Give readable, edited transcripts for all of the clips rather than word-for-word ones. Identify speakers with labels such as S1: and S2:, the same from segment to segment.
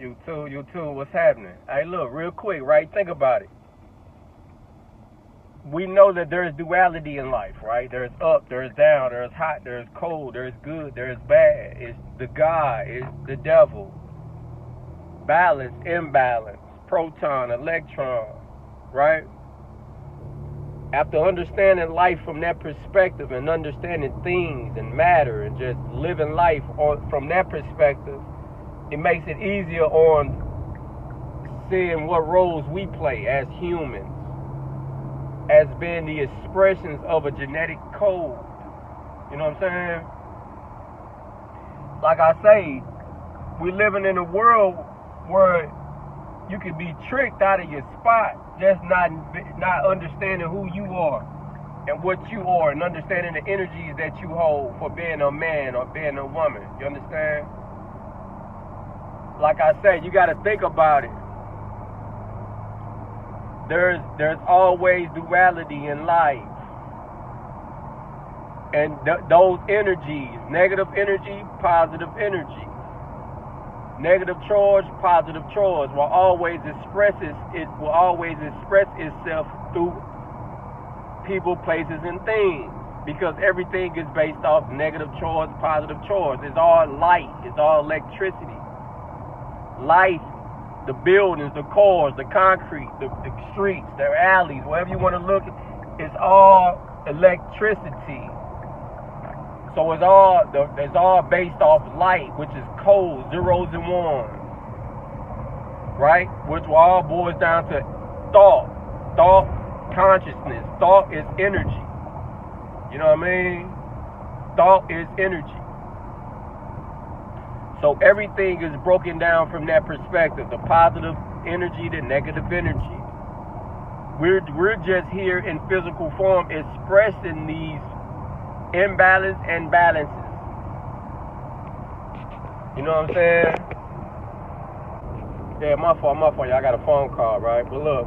S1: You too. What's happening? Hey, look, real quick, right? Think about it. We know that there's duality in life, right? There's up, there's down, there's hot, there's cold, there's good, there's bad. It's the God, it's the devil. Balance, imbalance, proton, electron, right? After understanding life from that perspective and understanding things and matter and just living life from that perspective, it makes it easier on seeing what roles we play as humans, as being the expressions of a genetic code. You know what I'm saying? Like I say, we living in a world where you can be tricked out of your spot, just not understanding who you are and what you are, and understanding the energies that you hold for being a man or being a woman. You understand? Like I said, you got to think about it. There's always duality in life, and those energies, negative energy, positive energy, negative charge, positive charge, will always express itself through people, places, and things, because everything is based off negative charge, positive charge. It's all light. It's all electricity. Life, the buildings, the cars, the concrete, the streets, the alleys, wherever you want to look, it's all electricity. So it's all based off light, which is codes, zeros and ones, right? Which all boils down to thought, consciousness. Thought is energy. You know what I mean? Thought is energy. So everything is broken down from that perspective, the positive energy, the negative energy. We're just here in physical form expressing these imbalance and balances. You know what I'm saying? Yeah, my fault, y'all. I got a phone call, right? But look,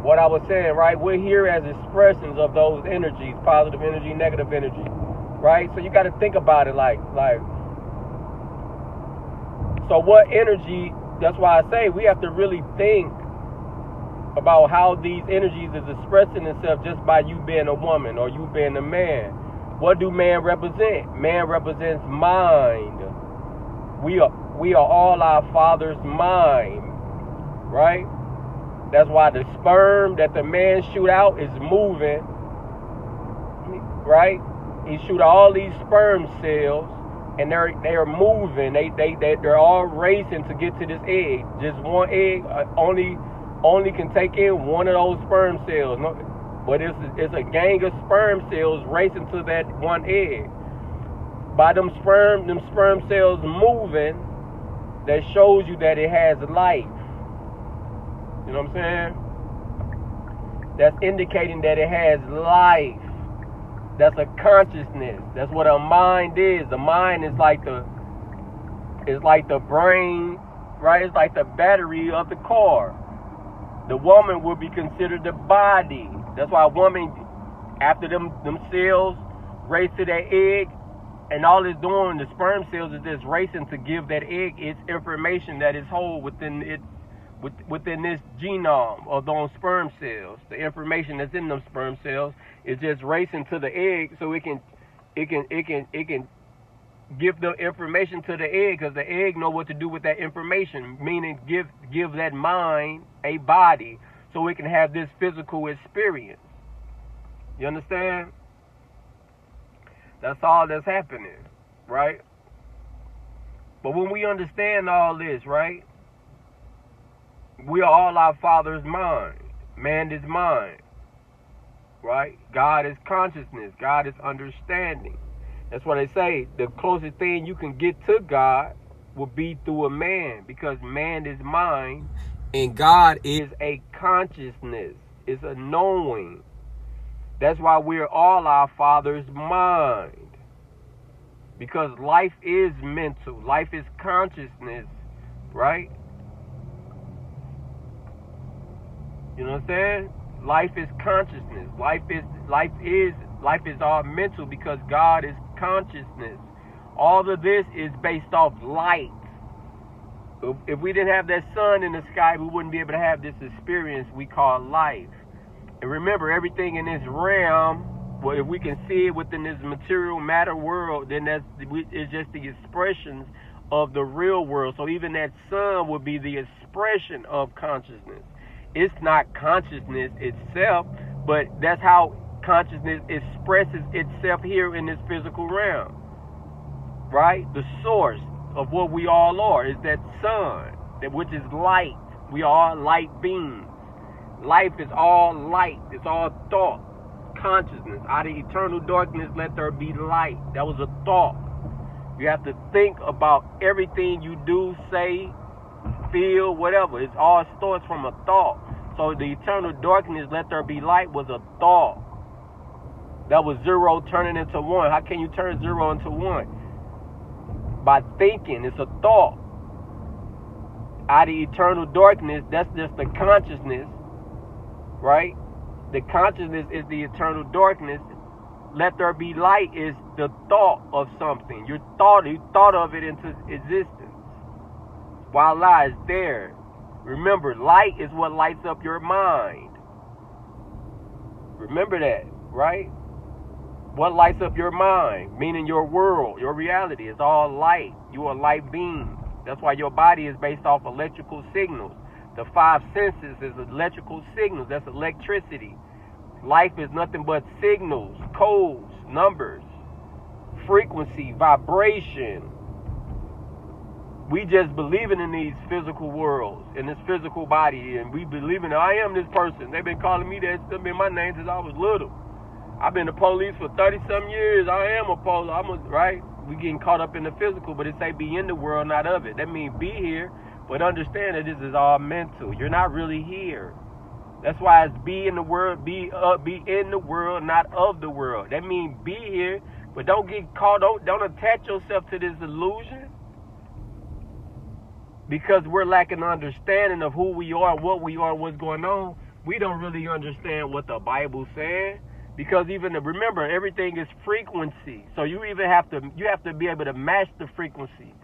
S1: what I was saying, right? We're here as expressions of those energies, positive energy, negative energy, right? So you got to think about it like. So what energy, that's why I say we have to really think about how these energies is expressing themselves just by you being a woman or you being a man. What do man represent? Man represents mind. We are all our Father's mind, right? That's why the sperm that the man shoot out is moving, right? He shoot all these sperm cells, and they're moving. They're all racing to get to this egg. Just one egg only can take in one of those sperm cells. No, but it's a gang of sperm cells racing to that one egg. By them sperm cells moving, that shows you that it has life. You know what I'm saying? That's indicating that it has life. That's a consciousness. That's what a mind is. The mind is like the brain, right? It's like the battery of the car. The woman would be considered the body. That's why a woman, after them cells race to that egg, and all it's doing, the sperm cells is just racing to give that egg its information that is whole within this genome of those sperm cells. The information that's in those sperm cells is just racing to the egg, so it can give the information to the egg, because the egg know what to do with that information, meaning give that mind a body so it can have this physical experience. You understand? That's all that's happening, right? But when we understand all this, right, we are all our Father's mind. Man is mind, right? God is consciousness. God is understanding. That's why they say the closest thing you can get to God will be through a man, because man is mind and God is a consciousness. It's a knowing. That's why we're all our Father's mind, because life is mental. Life is consciousness, right? You know what I'm saying? Life is consciousness. Life is all mental, because God is consciousness. All of this is based off light. If we didn't have that sun in the sky, we wouldn't be able to have this experience we call life. And remember, everything in this realm, well, if we can see it within this material matter world, then it's just the expressions of the real world. So even that sun would be the expression of consciousness. It's not consciousness itself, but that's how consciousness expresses itself here in this physical realm. Right? The source of what we all are is that sun, which is light. We are light beings. Life is all light. It's all thought, consciousness. Out of eternal darkness, let there be light. That was a thought. You have to think about everything you do, say, feel, whatever. It all starts from a thought. So the eternal darkness, let there be light, was a thought. That was 0 turning into 1. How can you turn 0 into 1? By thinking. It's a thought. Out of eternal darkness, that's just the consciousness, right? The consciousness is the eternal darkness. Let there be light is the thought of something. You thought of it into existence. Voila, it's there. Remember, light is what lights up your mind. Remember that, right? What lights up your mind, meaning your world, your reality, is all light. You are light beings. That's why your body is based off electrical signals. The 5 senses is electrical signals. That's electricity. Life is nothing but signals, codes, numbers, frequency, vibration. We just believing in these physical worlds, in this physical body, and we believe in I am this person. They've been calling me that. It's been my name since I was little. I've been the police for 30-some years. I am a police. Right? We getting caught up in the physical, but it say be in the world, not of it. That means be here, but understand that this is all mental. You're not really here. That's why it's be in the world, be in the world, not of the world. That means be here, but don't get caught. Don't attach yourself to this illusion, because we're lacking understanding of who we are, what we are, what's going on. We don't really understand what the Bible's saying. Because remember, everything is frequency. So you have to be able to match the frequency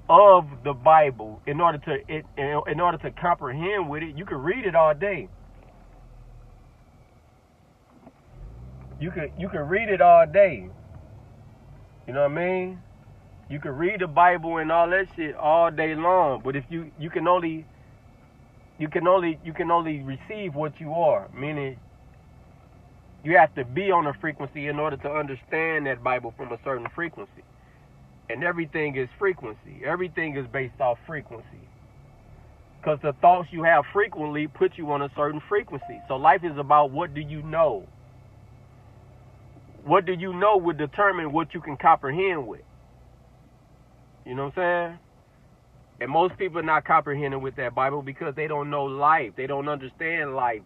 S1: of the Bible in order to comprehend with it. You can read it all day. You can read it all day. You know what I mean? You can read the Bible and all that shit all day long. But if you can only receive what you are, meaning you have to be on a frequency in order to understand that Bible from a certain frequency. And everything is frequency. Everything is based off frequency. Because the thoughts you have frequently put you on a certain frequency. So life is about what do you know. What do you know would determine what you can comprehend with. You know what I'm saying? And most people are not comprehending with that Bible because they don't know life. They don't understand life,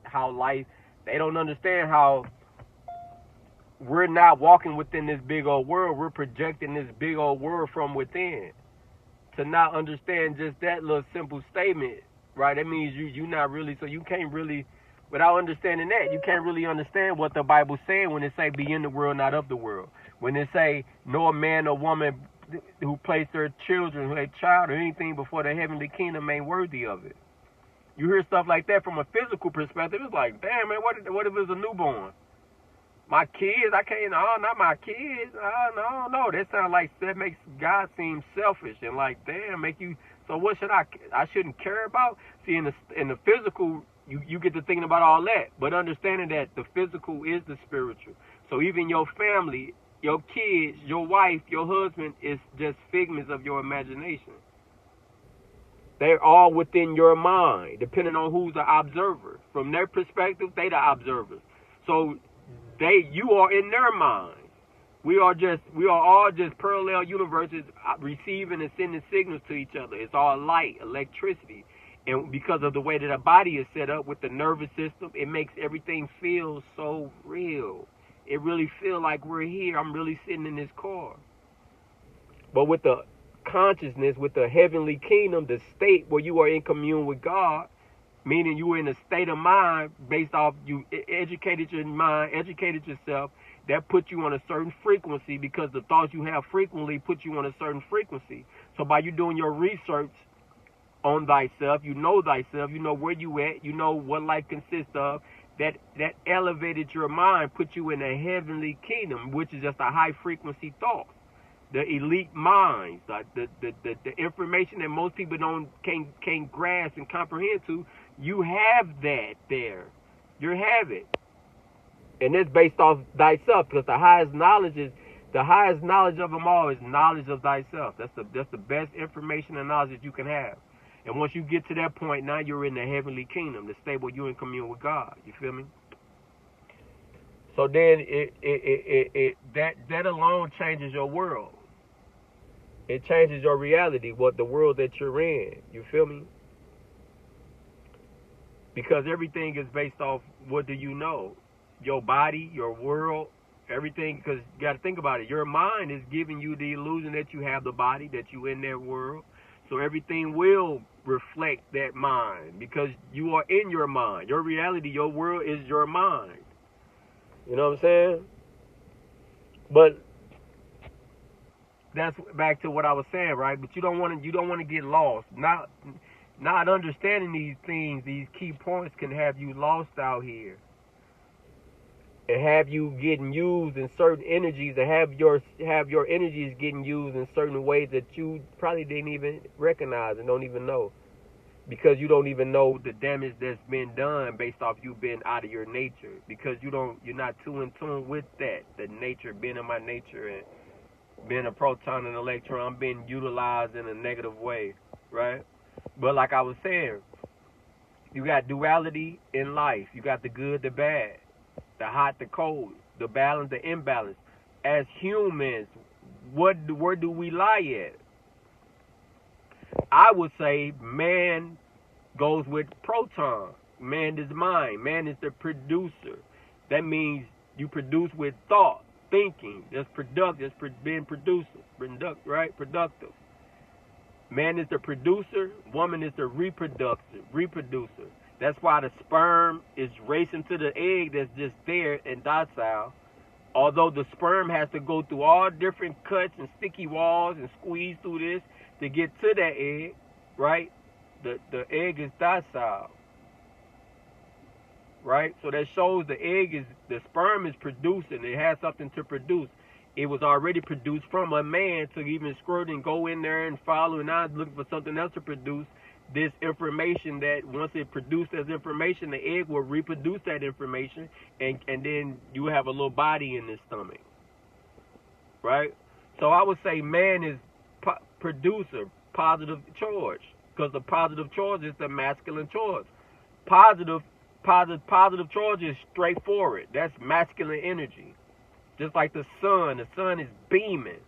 S1: how life. They don't understand how we're not walking within this big old world. We're projecting this big old world from within. To not understand just that little simple statement, right? That means you're not really, so you can't really, without understanding that, you can't really understand what the Bible's saying when it say be in the world, not of the world. When it say no man or woman who place their children, their child or anything before the heavenly kingdom ain't worthy of it. You hear stuff like that from a physical perspective. It's like, damn, man, what if it's a newborn? My kids, I can't, no, not my kids. No. That makes God seem selfish and like, damn, make you, so what should I shouldn't care about? See, in the physical, you get to thinking about all that, but understanding that the physical is the spiritual. So even your family, your kids, your wife, your husband is just figments of your imagination. They're all within your mind, depending on who's the observer. From their perspective, they the observers. So you are in their mind. We are all just parallel universes receiving and sending signals to each other. It's all light, electricity. And because of the way that our body is set up with the nervous system, it makes everything feel so real. It really feels like we're here. I'm really sitting in this car. But with the consciousness, with the heavenly kingdom, the state where you are in commune with God, meaning you were in a state of mind based off you educated your mind, educated yourself, that put you on a certain frequency because the thoughts you have frequently put you on a certain frequency. So by you doing your research on thyself. You know thyself. You know where you at. You know what life consists of. That elevated your mind, put you in a heavenly kingdom, which is just a high frequency thought. The elite minds, the information that most people can't grasp and comprehend to, you have that there. You have it. And it's based off thyself, because the highest knowledge of them all is knowledge of thyself. That's the best information and knowledge that you can have. And once you get to that point, now you're in the heavenly kingdom, the state where you're in communion with God. You feel me? So then that alone changes your world. It changes your reality, what the world that you're in. You feel me? Because everything is based off what do you know? Your body, your world, everything. Because you got to think about it. Your mind is giving you the illusion that you have the body, that you in that world. So everything will reflect that mind because you are in your mind. Your reality, your world is your mind. You know what I'm saying? But that's back to what I was saying, right? But you don't want to get lost. Not understanding these things, these key points can have you lost out here. And have you getting used in certain energies, and have your energies getting used in certain ways that you probably didn't even recognize and don't even know, because you don't even know the damage that's been done based off you being out of your nature, because you're not too in tune with that, the nature, being in my nature and being a proton and electron, being utilized in a negative way, right? But like I was saying, you got duality in life. You got the good, the bad, the hot, the cold, the balance, the imbalance. As humans, where do we lie at? I would say man goes with proton. Man is mind. Man is the producer. That means you produce with thought, thinking. That's productive. That's being producer, right? Productive. Man is the producer. Woman is the reproducer. That's why the sperm is racing to the egg that's just there and docile. Although the sperm has to go through all different cuts and sticky walls and squeeze through this to get to that egg, right? The egg is docile, right? So that shows the sperm is producing. It has something to produce. It was already produced from a man to even squirt and go in there and follow, and now it's looking for something else to produce this information, that once it produced as information, the egg will reproduce that information, and then you have a little body in the stomach, right? So I would say man is producer, positive charge, because the positive charge is the masculine charge. Positive charge is straightforward. That's masculine energy. Just like the sun is beaming.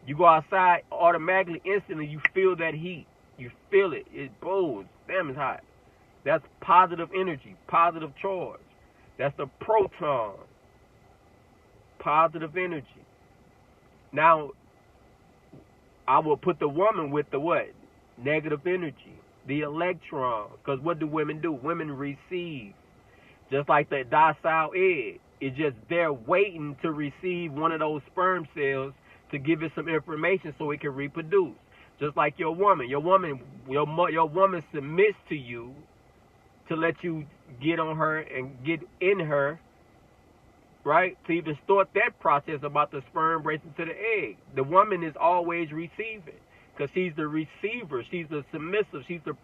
S1: You go outside, automatically, instantly, you feel that heat. You feel it. It blows. Damn, it's hot. That's positive energy, positive charge. That's the proton. Positive energy. Now, I will put the woman with the what? Negative energy. The electron. Because what do women do? Women receive. Just like the docile egg. It's just there waiting to receive one of those sperm cells to give it some information so it can reproduce. Just like your woman submits to you to let you get on her and get in her, right? To even start that process about the sperm racing to the egg. The woman is always receiving because she's the receiver. She's the submissive. She's the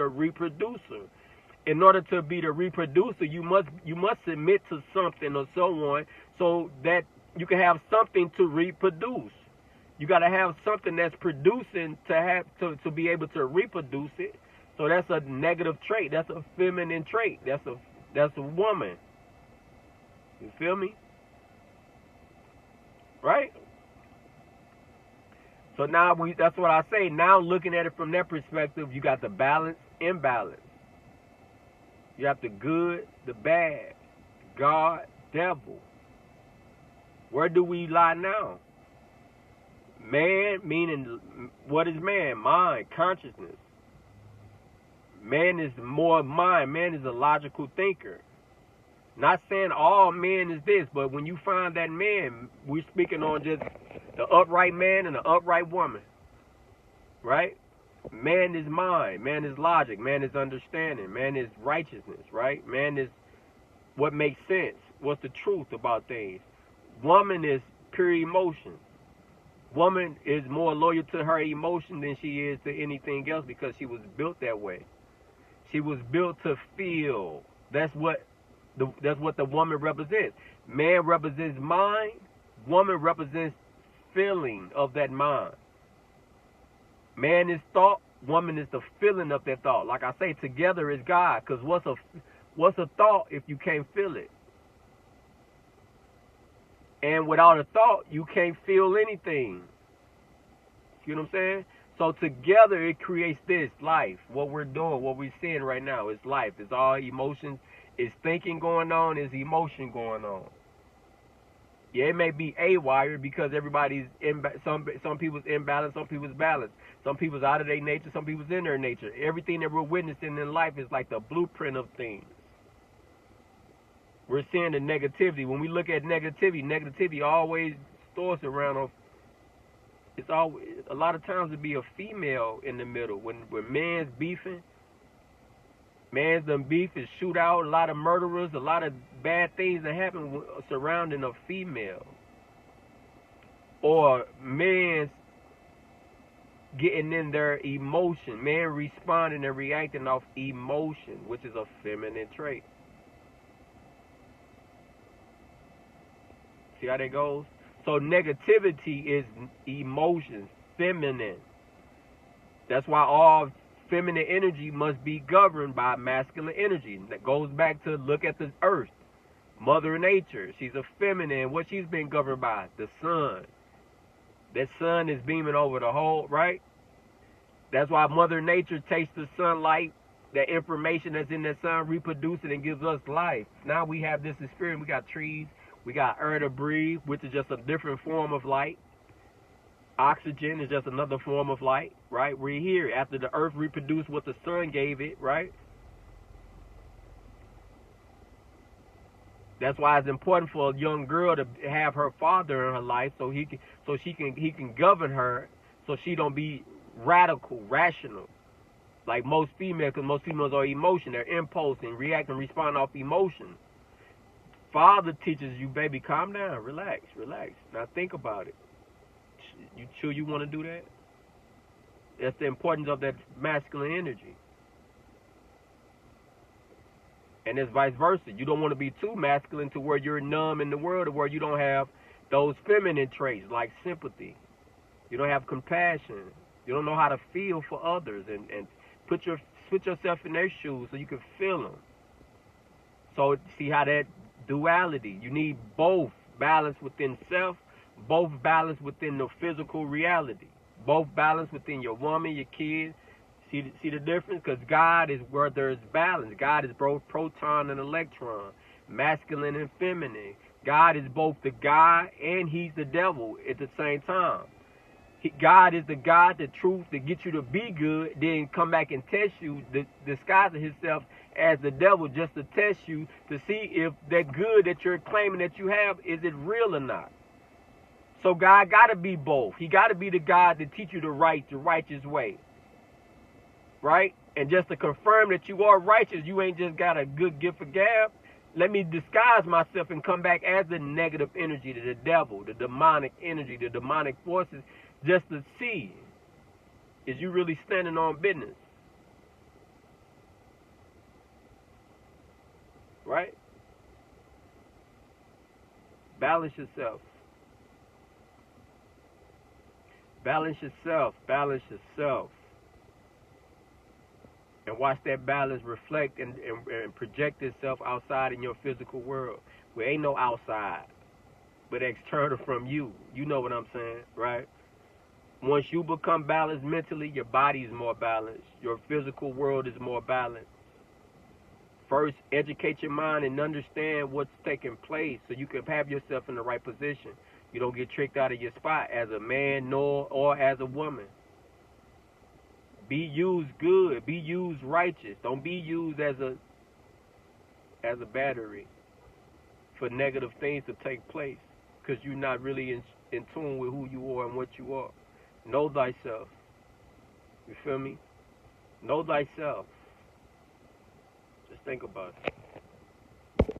S1: reproducer. In order to be the reproducer, you must submit to something or someone so that you can have something to reproduce. You got to have something that's producing to be able to reproduce it. So that's a negative trait. That's a feminine trait. That's a woman. You feel me? Right? So now that's what I say. Now looking at it from that perspective, you got the balance, imbalance. You have the good, the bad, God, devil. Where do we lie now? Man, meaning, what is man? Mind, consciousness. Man is more mind. Man is a logical thinker. Not saying all men is this, but when you find that man, we're speaking on just the upright man and the upright woman. Right? Man is mind, man is logic, man is understanding, man is righteousness, right? Man is what makes sense, what's the truth about things. Woman is pure emotion. Woman is more loyal to her emotion than she is to anything else because she was built that way. She was built to feel. That's what the woman represents. Man represents mind. Woman represents feeling of that mind. Man is thought. Woman is the feeling of that thought. Like I say, together is God. Because what's a thought if you can't feel it? And without a thought, you can't feel anything. You know what I'm saying? So together it creates this life. What we're doing, what we're seeing right now is life. It's all emotions. It's thinking going on. It's emotion going on. Yeah, it may be A-wired because everybody's some people's imbalanced, some people's balanced. Some people's out of their nature, some people's in their nature. Everything that we're witnessing in life is like the blueprint of things. We're seeing the negativity. When we look at negativity always stores around a. It's always a lot of times it be a female in the middle. When man's beefing, man's done beef is shootout, a lot of murderers, a lot of bad things that happen surrounding a female. Or man's getting in their emotion, man responding and reacting off emotion, which is a feminine trait. See how that goes? So negativity is emotions, feminine. That's why all feminine energy must be governed by masculine energy. That goes back to look at the earth. Mother Nature, she's a feminine. What she's been governed by? The sun. That sun is beaming over the whole, right? That's why Mother Nature takes the sunlight, that information that's in that sun, reproduces it and gives us life. Now we have this experience. We got trees. We got air to breathe, which is just a different form of light. Oxygen is just another form of light, right? We're here after the earth reproduced what the sun gave it, right? That's why it's important for a young girl to have her father in her life, so he can govern her, so she don't be radical, rational, like most females, because most females are emotion, they're impulse and react and respond off emotion. Father teaches you, baby, calm down, relax. Now think about it. You sure you want to do that? That's the importance of that masculine energy. And it's vice versa. You don't want to be too masculine to where you're numb in the world, or where you don't have those feminine traits like sympathy. You don't have compassion. You don't know how to feel for others and put yourself in their shoes so you can feel them. So see how that duality. You need both balance within self, both balance within the physical reality, both balance within your woman, your kids. See the difference? Because God is where there's balance. God is both proton and electron, masculine and feminine. God is both the God and he's the devil at the same time. God is the God, the truth, to get you to be good, then come back and test you, disguising himself as the devil just to test you to see if that good that you're claiming that you have, is it real or not. So God got to be both. He got to be the God to teach you the righteous way. Right? And just to confirm that you are righteous, you ain't just got a good gift of gab. Let me disguise myself and come back as the negative energy, the devil, the demonic energy, the demonic forces, just to see, is you really standing on business? Right? Balance yourself. Balance yourself. Balance yourself. And watch that balance reflect and project itself outside in your physical world. Where ain't no outside, but external from you. You know what I'm saying, right? Once you become balanced mentally, your body is more balanced. Your physical world is more balanced. First, educate your mind and understand what's taking place so you can have yourself in the right position. You don't get tricked out of your spot as a man or as a woman. Be used good. Be used righteous. Don't be used as a battery for negative things to take place, because you're not really in tune with who you are and what you are. Know thyself. You feel me? Know thyself. Just think about it.